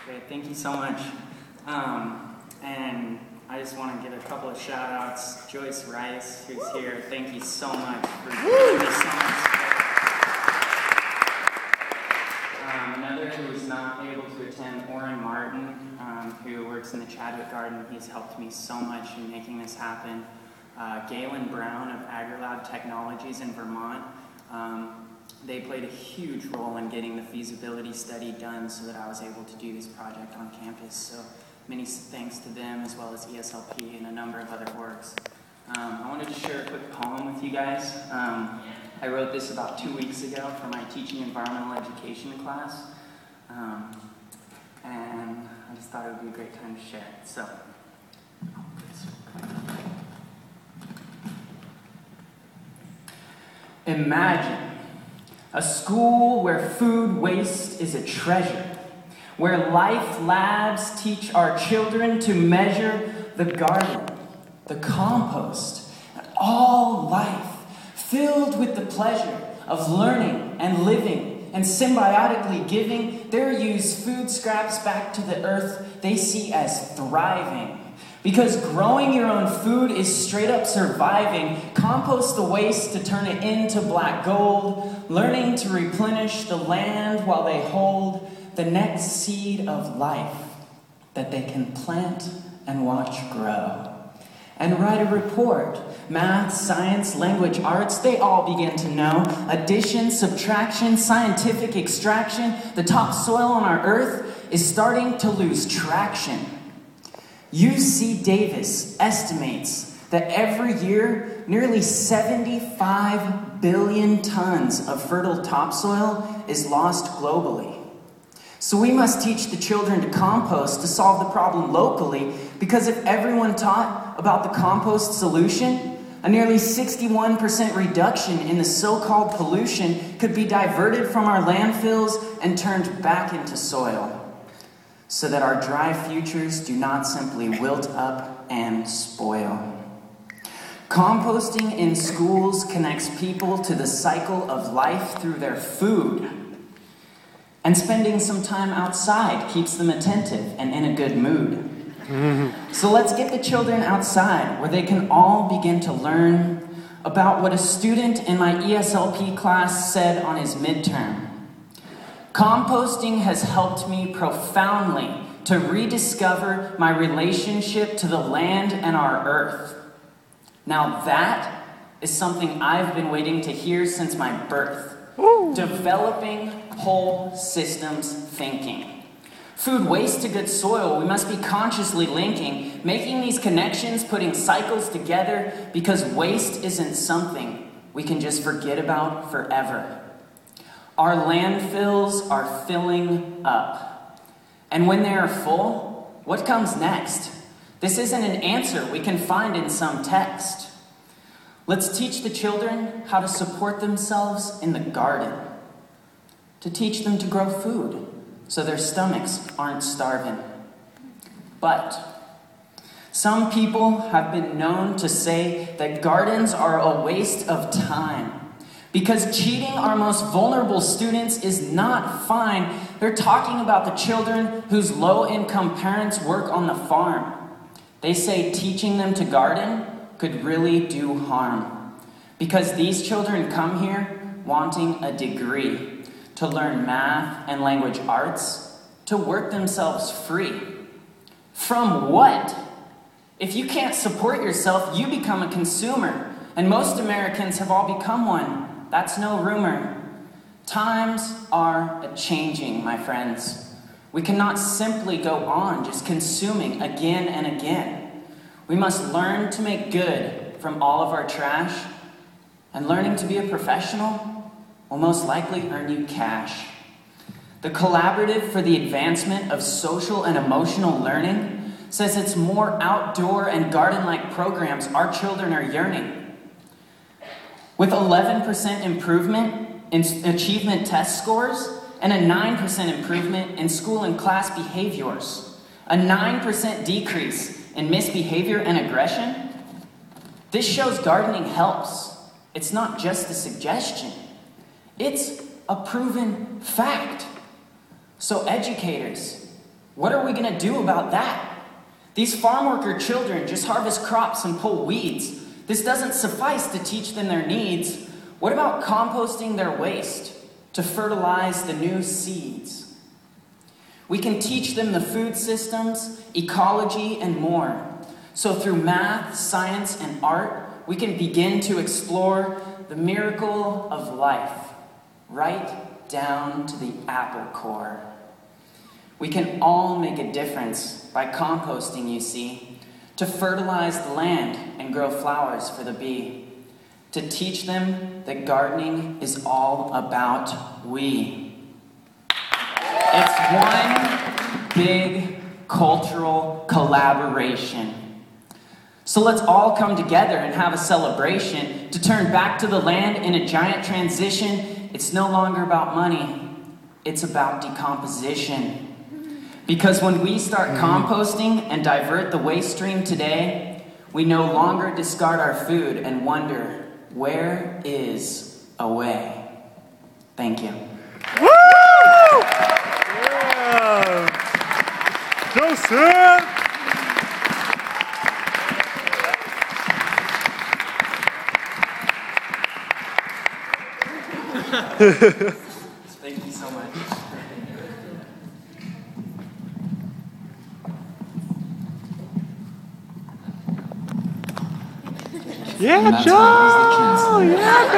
Great, thank you so much. And I just want to give a couple of shout outs. Joyce Rice, who's here, thank you so much for giving me so much. Another who's not able to attend, Orrin Martin, who works in the Chadwick Garden. He's helped me so much in making this happen. Galen Brown of AgriLab Technologies in Vermont. They played a huge role in getting the feasibility study done so that I was able to do this project on campus. So many thanks to them, as well as ESLP and a number of other orgs. I wanted to share a quick poem with you guys. I wrote this about 2 weeks ago for my teaching environmental education class. And I just thought it would be a great time to share it. So, imagine a school where food waste is a treasure, where life labs teach our children to measure the garden, the compost, and all life filled with the pleasure of learning and living and symbiotically giving. Their use food scraps back to the earth they see as thriving. Because growing your own food is straight up surviving. Compost the waste to turn it into black gold. Learning to replenish the land while they hold the next seed of life that they can plant and watch grow. And write a report. Math, science, language, arts, they all begin to know. Addition, subtraction, scientific extraction. The topsoil on our earth is starting to lose traction. UC Davis estimates that every year, nearly 75 billion tons of fertile topsoil is lost globally. So we must teach the children to compost to solve the problem locally, because if everyone taught about the compost solution, a nearly 61% reduction in the so-called pollution could be diverted from our landfills and turned back into soil, so that our dry futures do not simply wilt up and spoil. Composting in schools connects people to the cycle of life through their food. And spending some time outside keeps them attentive and in a good mood. So let's get the children outside where they can all begin to learn about what a student in my ESLP class said on his midterm. Composting has helped me profoundly to rediscover my relationship to the land and our earth. Now that is something I've been waiting to hear since my birth. Developing whole systems thinking. Food waste to good soil, we must be consciously linking, making these connections, putting cycles together, because waste isn't something we can just forget about forever. Our landfills are filling up. And when they are full, what comes next? This isn't an answer we can find in some text. Let's teach the children how to support themselves in the garden. To teach them to grow food so their stomachs aren't starving. But some people have been known to say that gardens are a waste of time, because cheating our most vulnerable students is not fine. They're talking about the children whose low-income parents work on the farm. They say teaching them to garden could really do harm, because these children come here wanting a degree, to learn math and language arts, to work themselves free. From what? If you can't support yourself, you become a consumer, and most Americans have all become one. That's no rumor. Times are a-changing, my friends. We cannot simply go on just consuming again and again. We must learn to make good from all of our trash, and learning to be a professional will most likely earn you cash. The Collaborative for the Advancement of Social and Emotional Learning says it's more outdoor and garden-like programs our children are yearning. With 11% improvement in achievement test scores and a 9% improvement in school and class behaviors, a 9% decrease in misbehavior and aggression, this shows gardening helps. It's not just a suggestion. It's a proven fact. So educators, What are we going to do about that? These farm worker children just harvest crops and pull weeds. This doesn't suffice to teach them their needs. What about composting their waste to fertilize the new seeds? We can teach them the food systems, ecology, and more. So through math, science, and art, we can begin to explore the miracle of life, right down to the apple core. We can all make a difference by composting, you see, to fertilize the land and grow flowers for the bee, to teach them that gardening is all about we. It's one big cultural collaboration. So let's all come together and have a celebration to turn back to the land in a giant transition. It's no longer about money, it's about decomposition. Because when we start composting and divert the waste stream today, we no longer discard our food and wonder, where is a way? Thank you. Woo! Yeah. Joseph! Thank you so much. Yeah, Joe! Yeah,